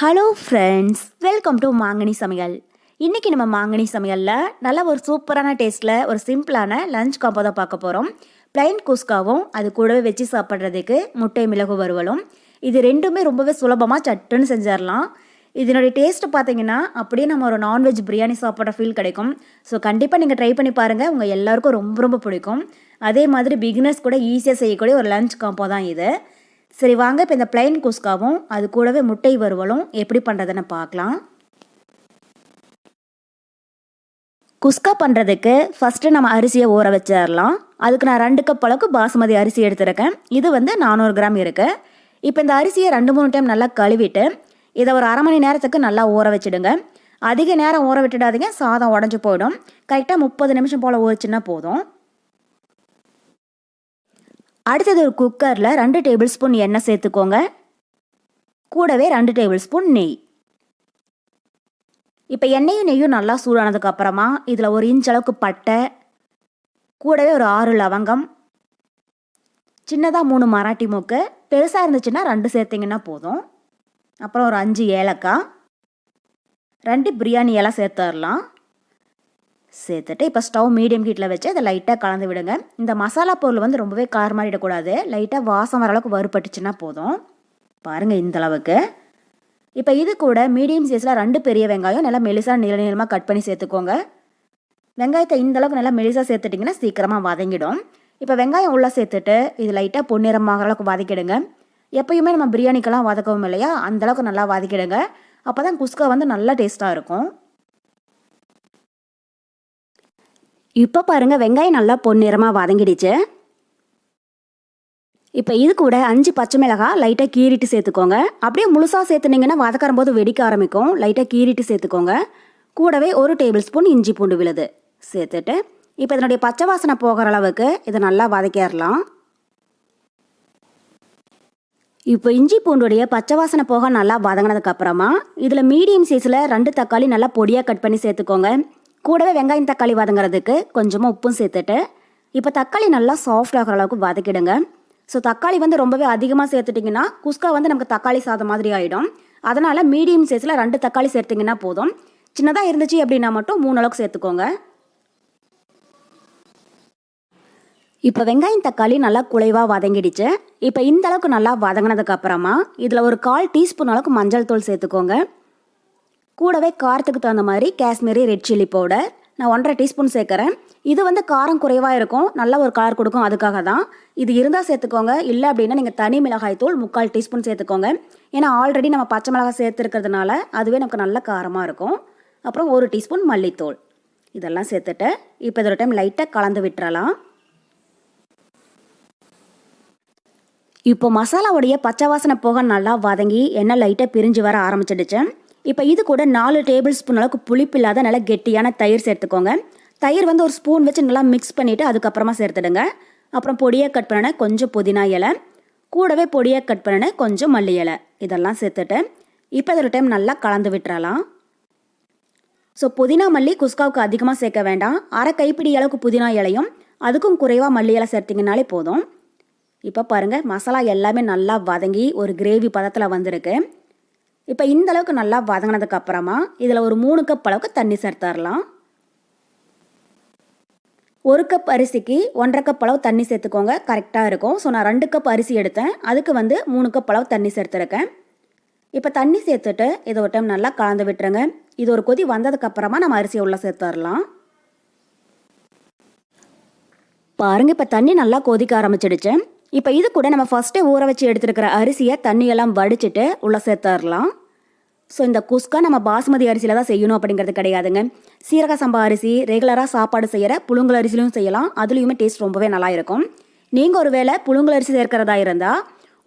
Hello friends, welcome to மாங்கனி சமையல். இன்றைக்கி நம்ம மாங்கனி சமையலில் நல்ல ஒரு சூப்பரான டேஸ்ட்டில் ஒரு சிம்பிளான லஞ்ச் காம்போ தான் பார்க்க போகிறோம். ப்ளைன் குஸ்காவும் அது கூடவே வச்சு சாப்பிட்றதுக்கு முட்டை மிளகு வறுவலும். இது ரெண்டுமே ரொம்பவே சுலபமாக சட்டுன்னு செஞ்சிடலாம். இதனுடைய டேஸ்ட்டு பார்த்தீங்கன்னா அப்படியே நம்ம ஒரு நான்வெஜ் பிரியாணி சாப்பிட்ற ஃபீல் கிடைக்கும். ஸோ கண்டிப்பாக நீங்கள் ட்ரை பண்ணி பாருங்கள், உங்கள் எல்லாருக்கும் ரொம்ப ரொம்ப பிடிக்கும். அதே மாதிரி பிகினர்ஸ் கூட ஈஸியாக செய்யக்கூடிய ஒரு லஞ்ச் காம்போ தான் இது. சரி வாங்க, இப்போ இந்த ப்ளைன் குஸ்காவும் அது கூடவே முட்டை வறுவலும் எப்படி பண்ணுறதுன்னு பார்க்கலாம். குஸ்கா பண்ணுறதுக்கு ஃபஸ்ட்டு நம்ம அரிசியை ஊற வச்சிடலாம். அதுக்கு நான் 2 கப் அளவுக்கு பாசுமதி அரிசி எடுத்துருக்கேன். இது 400 கிராம் இருக்குது. இப்போ இந்த அரிசியை 2-3 டைம் நல்லா கழுவிட்டு இதை ஒரு அரை மணி நேரத்துக்கு நல்லா ஊற வச்சுடுங்க. அதிக நேரம் ஊற விட்டுடாதீங்க, சாதம் உடஞ்சி போயிடும். கரெக்டாக 30 நிமிஷம் போல் ஊறிச்சுன்னா போதும். அடுத்தது ஒரு குக்கரில் 2 டேபிள் ஸ்பூன் எண்ணெய் சேர்த்துக்கோங்க. கூடவே 2 டேபிள் ஸ்பூன் நெய். இப்போ எண்ணெயும் நெய்யும் நல்லா சூடானதுக்கு அப்புறமா இதில் 1 இன்ச் அளவுக்கு பட்டை, கூடவே ஒரு 6 லவங்கம், சின்னதாக 3 மராட்டி மூக்கு, பெருசாக இருந்துச்சுன்னா 2 சேர்த்திங்கன்னா போதும். அப்புறம் ஒரு 5 ஏலக்காய், 2 பிரியாணி இலை சேர்த்துடலாம். சேர்த்துட்டு இப்போ ஸ்டவ் மீடியம் ஹீட்டில் வச்சு அதை லைட்டாக கலந்து விடுங்க. இந்த மசாலா பொருள் ரொம்பவே காரம் மாறிடக்கூடாது, லைட்டாக வாசம் வர அளவுக்கு வறுபட்டுச்சுன்னா போதும். பாருங்கள் இந்த அளவுக்கு. இப்போ இது கூட மீடியம் சைஸில் 2 பெரிய வெங்காயம் நல்லா மெலிசாக நீளமாக கட் பண்ணி சேர்த்துக்கோங்க. வெங்காயத்தை இந்த அளவுக்கு நல்லா மெலிசாக சேர்த்துட்டிங்கன்னா சீக்கிரமாக வதங்கிடும். இப்போ வெங்காயம் உள்ளே சேர்த்துட்டு இது லைட்டாக பொன்னிறமாகிற அளவுக்கு வதக்கிடுங்க. எப்பயுமே நம்ம பிரியாணிக்கெல்லாம் வதக்கவும் இல்லையா, அந்தளவுக்கு நல்லா வதக்கிடுங்க. அப்போ தான் குஸ்கா நல்லா டேஸ்ட்டாக இருக்கும். இப்போ பாருங்கள், வெங்காயம் நல்லா பொன்னிறமாக வதங்கிடுச்சு. இப்போ இது கூட 5 பச்சை மிளகாய் லைட்டாக கீறிட்டு சேர்த்துக்கோங்க. அப்படியே முழுசாக சேர்த்துனீங்கன்னா வதக்கறும் போது வெடிக்க ஆரம்பிக்கும். லைட்டாக கீறிட்டு சேர்த்துக்கோங்க. கூடவே 1 டேபிள் ஸ்பூன் இஞ்சி பூண்டு விழுது சேர்த்துட்டு இப்போ இதனுடைய பச்சை வாசனை போகிற அளவுக்கு இதை நல்லா வதக்கிடலாம். இப்போ இஞ்சி பூண்டுடைய பச்சை வாசனை போக நல்லா வதங்கினதுக்கப்புறமா இதில் மீடியம் சைஸில் 2 தக்காளி நல்லா பொடியாக கட் பண்ணி சேர்த்துக்கோங்க. கூடவே வெங்காயம் தக்காளி வதங்குறதுக்கு கொஞ்சமாக உப்பும் சேர்த்துட்டு இப்போ தக்காளி நல்லா சாஃப்ட் ஆகிற அளவுக்கு வதக்கிடுங்க. ஸோ தக்காளி ரொம்பவே அதிகமாக சேர்த்துட்டிங்கன்னா குஸ்கா நமக்கு தக்காளி சாதம் மாதிரி ஆகிடும். அதனால் மீடியம் சைஸில் 2 தக்காளி சேர்த்திங்கன்னா போதும். சின்னதாக இருந்துச்சு அப்படின்னா மட்டும் 3 அளவுக்கு சேர்த்துக்கோங்க. இப்போ வெங்காயம் தக்காளி நல்லா குலைவாக வதங்கிடுச்சு. இப்போ இந்த அளவுக்கு நல்லா வதங்கினதுக்கப்புறமா இதில் ஒரு 1/4 டீஸ்பூன் அளவுக்கு மஞ்சள் தூள் சேர்த்துக்கோங்க. கூடவே காரத்துக்கு தகுந்த மாதிரி காஷ்மீரி ரெட் சில்லி பவுடர் நான் 1/2 டீஸ்பூன் சேர்க்குறேன். இது காரம் குறைவாக இருக்கும், நல்ல ஒரு கலர் கொடுக்கும், அதுக்காக தான். இது இருந்தால் சேர்த்துக்கோங்க, இல்லை அப்படின்னா நீங்கள் தனி மிளகாய் தூள் 3/4 டீஸ்பூன் சேர்த்துக்கோங்க. ஏன்னா ஆல்ரெடி நம்ம பச்சை மிளகாய் சேர்த்துருக்கிறதுனால அதுவே நமக்கு நல்ல காரமாக இருக்கும். அப்புறம் 1 டீஸ்பூன் மல்லித்தூள் இதெல்லாம் சேர்த்துட்டு இப்போ இதோட டைம் லைட்டாக கலந்து விட்டுறலாம். இப்போ மசாலாவுடைய பச்சை வாசனை போக நல்லா வதங்கி எண்ணெய் லைட்டாக பிரிஞ்சு வர ஆரம்பிச்சிடுச்சு. இப்போ இது கூட 4 டேபிள் ஸ்பூன் அளவுக்கு புளிப்பு இல்லாத நல்லா கெட்டியான தயிர் சேர்த்துக்கோங்க. தயிர் ஒரு ஸ்பூன் வச்சு நல்லா மிக்ஸ் பண்ணிவிட்டு அதுக்கப்புறமா சேர்த்துடுங்க. அப்புறம் பொடியாக கட் பண்ணின கொஞ்சம் புதினா இலை, கூடவே பொடியாக கட் பண்ணின கொஞ்சம் மல்லி இலை இதெல்லாம் சேர்த்துட்டு இப்போ இதோட டைம் நல்லா கலந்து விட்டுறலாம். ஸோ புதினா மல்லி குஸ்காவுக்கு அதிகமாக சேர்க்க வேண்டாம். அரை கைப்பிடி அளவுக்கு புதினா இலையும் அதுக்கும் குறைவாக மல்லி இலை சேர்த்திங்கனாலே போதும். இப்போ பாருங்கள், மசாலா எல்லாமே நல்லா வதங்கி ஒரு கிரேவி பதத்தில் வந்திருக்கு. இப்போ இந்த அளவுக்கு நல்லா வதங்கினதுக்கு அப்புறமா இதில் ஒரு 3 கப் அளவுக்கு தண்ணி சேர்த்துடலாம். 1 கப் அரிசிக்கு 1/2 கப் அளவு தண்ணி சேர்த்துக்கோங்க, கரெக்டாக இருக்கும். ஸோ நான் 2 கப் அரிசி எடுத்தேன், அதுக்கு 3 கப் அளவு தண்ணி சேர்த்துருக்கேன். இப்போ தண்ணி சேர்த்துட்டு இதை ஒரு டைம் நல்லா கலந்து விட்டுருங்க. இது ஒரு கொதி வந்ததுக்கப்புறமா நம்ம அரிசியை உள்ளே சேர்த்துடலாம். பாருங்கள், இப்போ தண்ணி நல்லா கொதிக்க ஆரம்பிச்சிடுச்சு. இப்போ இது கூட நம்ம ஃபஸ்ட்டே ஊற வச்சு எடுத்துருக்கிற அரிசியை தண்ணியெல்லாம் வடிச்சிட்டு உள்ளே சேர்த்துடலாம். ஸோ இந்த குஸ்கா நம்ம பாசுமதி அரிசியில் தான் செய்யணும் அப்படிங்கிறது கிடையாதுங்க. சீரக சம்பா அரிசி ரெகுலராக சாப்பாடு செய்கிற புழுங்கல் அரிசிலையும் செய்யலாம், அதுலேயுமே டேஸ்ட் ரொம்பவே நல்லா இருக்கும். நீங்கள் ஒரு வேளை புழுங்கல் அரிசி சேர்க்கிறதா இருந்தால்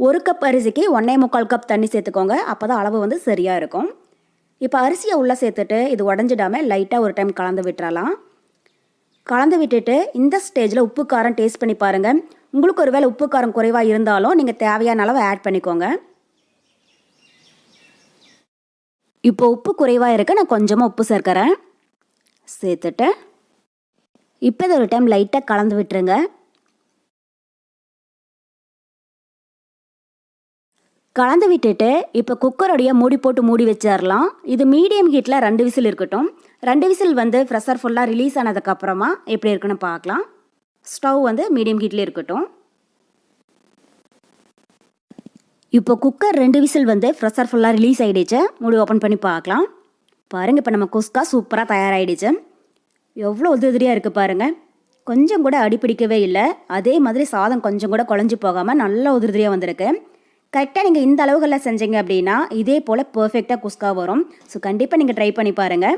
1 கப் அரிசிக்கு 1.25 கப் தண்ணி சேர்த்துக்கோங்க. அப்போ தான் அளவு சரியாக இருக்கும். இப்போ அரிசியை உள்ளே சேர்த்துட்டு இது உடஞ்சிடாமல் லைட்டாக ஒரு டைம் கலந்து விட்டுறலாம். கலந்து விட்டுட்டு இந்த ஸ்டேஜில் உப்பு காரம் டேஸ்ட் பண்ணி பாருங்கள். உங்களுக்கு ஒரு வேளை உப்பு காரம் குறைவாக இருந்தாலும் நீங்கள் தேவையான அளவு ஆட் பண்ணிக்கோங்க. இப்போ உப்பு குறைவாக இருக்க நான் கொஞ்சமாக உப்பு சேர்க்கிறேன். சேர்த்துட்டு இப்போ இதை ஒரு டைம் லைட்டாக கலந்து விட்டுருங்க. கலந்து விட்டுட்டு இப்போ குக்கருடைய மூடி போட்டு மூடி வச்சிடலாம். இது மீடியம் ஹீட்டில் 2 விசில் இருக்கட்டும். 2 விசில் வந்து ப்ரெஷர் ஃபுல்லாக ரிலீஸ் ஆனதுக்கப்புறமா எப்படி இருக்குன்னு பார்க்கலாம். ஸ்டவ் வந்து மீடியம் ஹீட்டில் இருக்கட்டும். இப்போ குக்கர் 2 விசில் வந்து ப்ரெஷர் ஃபுல்லாக ரிலீஸ் ஆகிடுச்சு. மூடி ஓப்பன் பண்ணி பார்க்கலாம். பாருங்கள், இப்போ நம்ம குஸ்கா சூப்பராக தயாராகிடுச்சு. எவ்வளோ உதிரியாக இருக்குது பாருங்கள். கொஞ்சம் கூட அடிப்பிடிக்கவே இல்லை. அதே மாதிரி சாதம் கொஞ்சம் கூட குழஞ்சி போகாமல் நல்லா உதிரியாக வந்திருக்கு. கரெக்டாக நீங்கள் இந்த அளவுகளில் செஞ்சீங்க அப்படின்னா இதே போல் பர்ஃபெக்டாக குஸ்கா வரும். ஸோ கண்டிப்பாக நீங்கள் ட்ரை பண்ணி பாருங்கள்.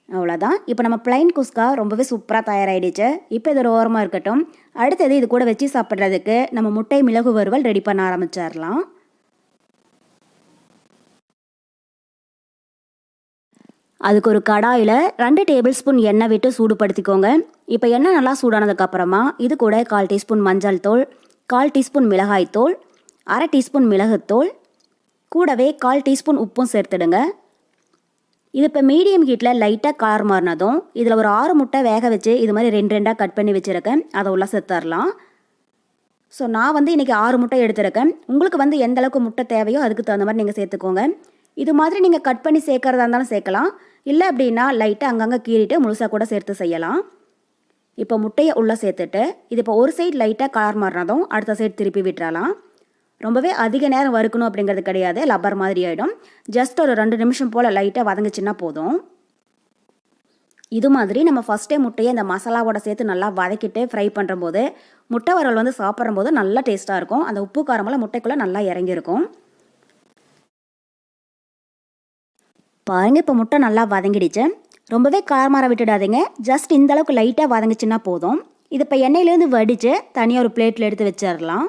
அவ்வளோதான். இப்போ நம்ம பிளைன் குஸ்கா ரொம்பவே சூப்பராக தயாராகிடுச்சு. இப்போ இது ஒரு ஓரமாக இருக்கட்டும். அடுத்தது இது கூட வச்சு சாப்பிட்றதுக்கு நம்ம முட்டை மிளகு வறுவல் ரெடி பண்ண ஆரம்பிச்சிடலாம். அதுக்கு ஒரு கடாயில் 2 டேபிள் ஸ்பூன் எண்ணெய் விட்டு சூடுபடுத்திக்கோங்க. இப்போ எண்ணெய் நல்லா சூடானதுக்கப்புறமா இது கூட 1/4 டீஸ்பூன் மஞ்சள் தூள், 1/4 டீஸ்பூன் மிளகாய் தூள், 1/2 டீஸ்பூன் மிளகுத்தூள், கூடவே 1/4 டீஸ்பூன் உப்பும் சேர்த்துடுங்க. இது இப்போ மீடியம் ஹீட்டில் லைட்டாக கலர் மாறினதும் இதில் ஒரு 6 முட்டை வேக வச்சு இது மாதிரி 2 கட் பண்ணி வச்சுருக்கேன். அதை உள்ள சேர்த்துடலாம். ஸோ நான் வந்து இன்றைக்கி 6 முட்டை எடுத்துருக்கேன். உங்களுக்கு வந்து எந்த அளவுக்கு முட்டை தேவையோ அதுக்கு தகுந்த மாதிரி நீங்கள் சேர்த்துக்கோங்க. இது மாதிரி நீங்கள் கட் பண்ணி சேர்க்குறதா இருந்தாலும் சேர்க்கலாம். இல்லை அப்படின்னா லைட்டாக அங்கங்கே கீறிட்டு முழுசாக கூட சேர்த்து செய்யலாம். இப்போ முட்டையை உள்ளே சேர்த்துட்டு இது இப்போ ஒரு சைடு லைட்டாக கலர் மாறினதும் அடுத்த சைடு திருப்பி விட்டுறலாம். ரொம்பவே அதிக நேரம் வறுக்கணும் அப்படிங்கிறது கிடையாது. லப்பர் மாதிரி ஆகிடும். ஜஸ்ட் ஒரு 2 நிமிஷம் போல் லைட்டாக வதங்கிச்சின்னா போதும். இது மாதிரி நம்ம ஃபஸ்ட்டே முட்டையை இந்த மசாலாவோட சேர்த்து நல்லா வதக்கிட்டு ஃப்ரை பண்ணுறம்போது முட்டை வறுவல் வந்து சாப்பிட்றம்போது நல்லா டேஸ்ட்டாக இருக்கும். அந்த உப்பு காரமெல்லாம் முட்டைக்குள்ளே நல்லா இறங்கியிருக்கும். பாருங்கள், இப்போ முட்டை நல்லா வதங்கிடுச்சு. ரொம்பவே காரமாற விட்டுடாதீங்க. ஜஸ்ட் இந்த அளவுக்கு லைட்டாக வதங்கிச்சுன்னா போதும். இது இப்போ எண்ணெயிலேருந்து வடித்து தனியாக ஒரு பிளேட்டில் எடுத்து வச்சிடலாம்.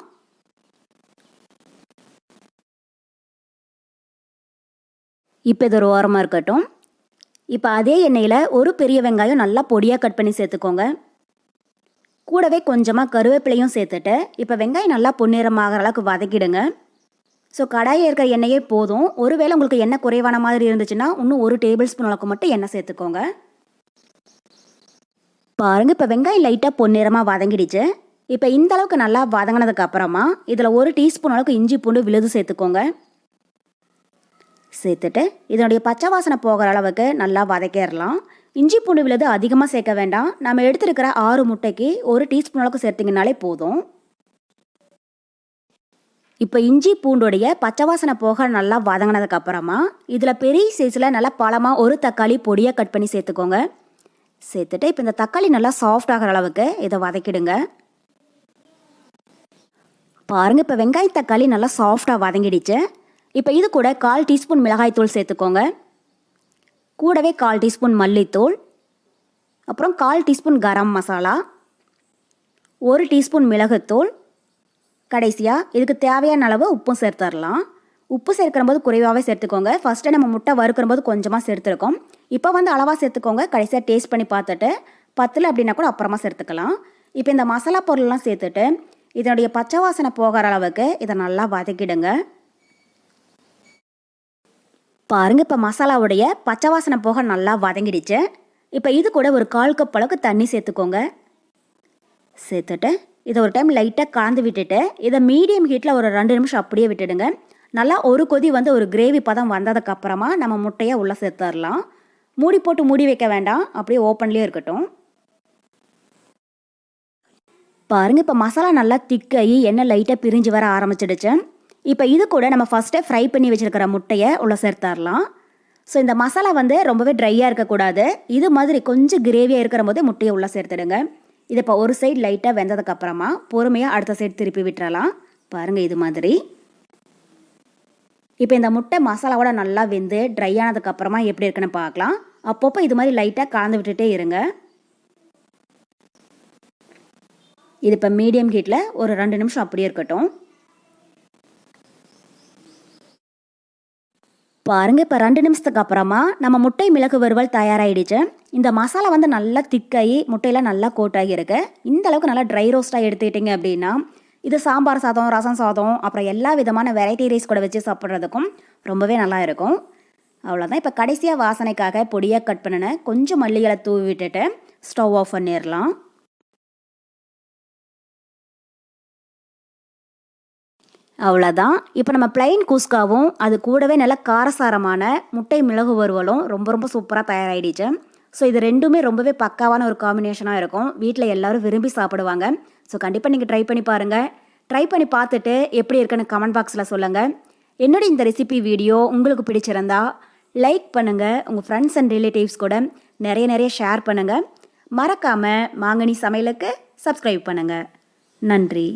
இப்போ இது ஒரு ஓரமாக இருக்கட்டும். இப்போ அதே எண்ணெயில் ஒரு பெரிய வெங்காயம் நல்லா பொடியாக கட் பண்ணி சேர்த்துக்கோங்க. கூடவே கொஞ்சமாக கருவேப்பிலையும் சேர்த்துட்டு இப்போ வெங்காயம் நல்லா பொன்னிறமாகிற அளவுக்கு வதக்கிடுங்க. ஸோ கடாயில் இருக்கிற எண்ணெயே போதும். ஒருவேளை உங்களுக்கு எண்ணெய் குறைவான மாதிரி இருந்துச்சுன்னா இன்னும் 1 டேபிள் ஸ்பூன் அளவுக்கு மட்டும் எண்ணெய் சேர்த்துக்கோங்க. பாருங்கள், இப்போ வெங்காயம் லைட்டாக பொன்னிறமாக வதங்கிடுச்சு. இப்போ இந்த அளவுக்கு நல்லா வதங்கினதுக்கு அப்புறமா இதில் 1 டீஸ்பூன் அளவுக்கு இஞ்சி பூண்டு விழுது சேர்த்துக்கோங்க. சேர்த்துட்டு இதனுடைய பச்சை வாசனை போகிற அளவுக்கு நல்லா வதக்கிடலாம். இஞ்சி பூண்டு விழுது அதிகமாக சேர்க்க வேண்டாம். நம்ம எடுத்துருக்கிற 6 முட்டைக்கு 1 டீஸ்பூன் அளவுக்கு சேர்த்திங்கனாலே போதும். இப்போ இஞ்சி பூண்டுடைய பச்சை வாசனை போக நல்லா வதங்கினதுக்கப்புறமா இதில் பெரிய சைஸில் நல்லா பழமாக ஒரு தக்காளி பொடியாக கட் பண்ணி சேர்த்துக்கோங்க. சேர்த்துட்டு இப்போ இந்த தக்காளி நல்லா சாஃப்ட் ஆகிற அளவுக்கு இதை வதக்கிடுங்க. பாருங்கள், இப்போ வெங்காய தக்காளி நல்லா சாஃப்டாக வதங்கிடுச்சு. இப்போ இது கூட 1/4 டீஸ்பூன் மிளகாய் தூள் சேர்த்துக்கோங்க. கூடவே 1/4 டீஸ்பூன் மல்லித்தூள், அப்புறம் 1/4 டீஸ்பூன் கரம் மசாலா, 1 டீஸ்பூன் மிளகுத்தூள், கடைசியாக இதுக்கு தேவையான அளவு உப்பும் சேர்த்துடலாம். உப்பு சேர்க்கிற போது குறைவாகவே சேர்த்துக்கோங்க. ஃபஸ்ட்டு நம்ம முட்டை வறுக்கிற போது கொஞ்சமாக சேர்த்துருக்கோம். இப்போ வந்து அளவாக சேர்த்துக்கோங்க. கடைசியாக டேஸ்ட் பண்ணி பார்த்துட்டு பத்தல அப்படின்னா கூட அப்புறமா சேர்த்துக்கலாம். இப்போ இந்த மசாலா பொருள்லாம் சேர்த்துட்டு இதனுடைய பச்சை வாசனை போகிற அளவுக்கு இதை நல்லா வதக்கிடுங்க. பாருங்கள், இப்போ மசாலாவுடைய பச்சை வாசனை போக நல்லா வதங்கிடுச்சு. இப்போ இது கூட ஒரு 1/4 கப் அளவுக்கு தண்ணி சேர்த்துக்கோங்க. சேர்த்துட்டு இதை ஒரு டைம் லைட்டாக கலந்து விட்டுட்டு இதை மீடியம் ஹீட்டில் ஒரு 2 நிமிஷம் அப்படியே விட்டுடுங்க. நல்லா ஒரு கொதி வந்து ஒரு கிரேவி பதம் வந்ததுக்கப்புறமா நம்ம முட்டையை உள்ளே சேர்த்துடலாம். மூடி போட்டு மூடி வைக்க வேண்டாம், அப்படியே ஓப்பன்லேயே இருக்கட்டும். பாருங்கள், இப்போ மசாலா நல்லா திக்காகி எண்ணெய் லைட்டாக பிரிஞ்சு வர ஆரம்பிச்சிடுச்சு. இப்போ இது கூட நம்ம ஃபஸ்ட்டே ஃப்ரை பண்ணி வச்சுருக்கிற முட்டையை உள்ளே சேர்த்துடலாம். ஸோ இந்த மசாலா வந்து ரொம்பவே ட்ரையாக இருக்கக்கூடாது. இது மாதிரி கொஞ்சம் கிரேவியாக இருக்கிற போதே முட்டையை உள்ளே சேர்த்துடுங்க. இது இப்போ ஒரு சைடு லைட்டாக வெந்ததுக்கப்புறமா பொறுமையாக அடுத்த சைடு திருப்பி விட்டுறலாம். பாருங்கள், இது மாதிரி. இப்போ இந்த முட்டை மசாலாவோட நல்லா வெந்து ட்ரை ஆனதுக்கப்புறமா எப்படி இருக்குன்னு பார்க்கலாம். அப்பப்போ இது மாதிரி லைட்டாக கலந்து விட்டுட்டே இருங்க. இது இப்போ மீடியம் ஹீட்டில் ஒரு 2 நிமிஷம் அப்படியே இருக்கட்டும். பாருங்கள், இப்போ 2 நிமிஷத்துக்கு அப்புறமா நம்ம முட்டை மிளகு வறுவல் தயாராகிடுச்சு. இந்த மசாலா வந்து நல்லா திக்காகி முட்டையில் நல்லா கோட்டாகி இருக்கு. இந்த அளவுக்கு நல்லா ட்ரை ரோஸ்ட்டாக எடுத்துக்கிட்டிங்க அப்படின்னா இது சாம்பார் சாதம், ரசம் சாதம், அப்புறம் எல்லா விதமான வெரைட்டி ரைஸ் கூட வச்சு சாப்பிட்றதுக்கும் ரொம்பவே நல்லா இருக்கும். அவ்வளோதான். இப்போ கடைசியாக வாசனைக்காக பொடியாக கட் பண்ணின கொஞ்சம் மல்லிகளை தூவி விட்டுட்டு ஸ்டவ் ஆஃப் பண்ணிடலாம். அவ்வளோதான். இப்போ நம்ம பிளைன் குஸ்காவும் அது கூடவே நல்ல காரசாரமான முட்டை மிளகு வறுவலும் ரொம்ப ரொம்ப சூப்பராக தயாராகிடுச்சு. ஸோ இது ரெண்டுமே ரொம்பவே பக்காவான ஒரு காம்பினேஷனாக இருக்கும். வீட்டில் எல்லோரும் விரும்பி சாப்பிடுவாங்க. ஸோ கண்டிப்பாக நீங்கள் ட்ரை பண்ணி பாருங்கள். ட்ரை பண்ணி பார்த்துட்டு எப்படி இருக்குன்னு கமெண்ட் பாக்ஸில் சொல்லுங்கள். என்னோட இந்த ரெசிபி வீடியோ உங்களுக்கு பிடிச்சிருந்தா லைக் பண்ணுங்கள். உங்கள் ஃப்ரெண்ட்ஸ் அண்ட் ரிலேட்டிவ்ஸ் கூட நிறைய ஷேர் பண்ணுங்கள். மறக்காமல் மாங்கனி சமையலுக்கு சப்ஸ்கிரைப் பண்ணுங்கள். நன்றி.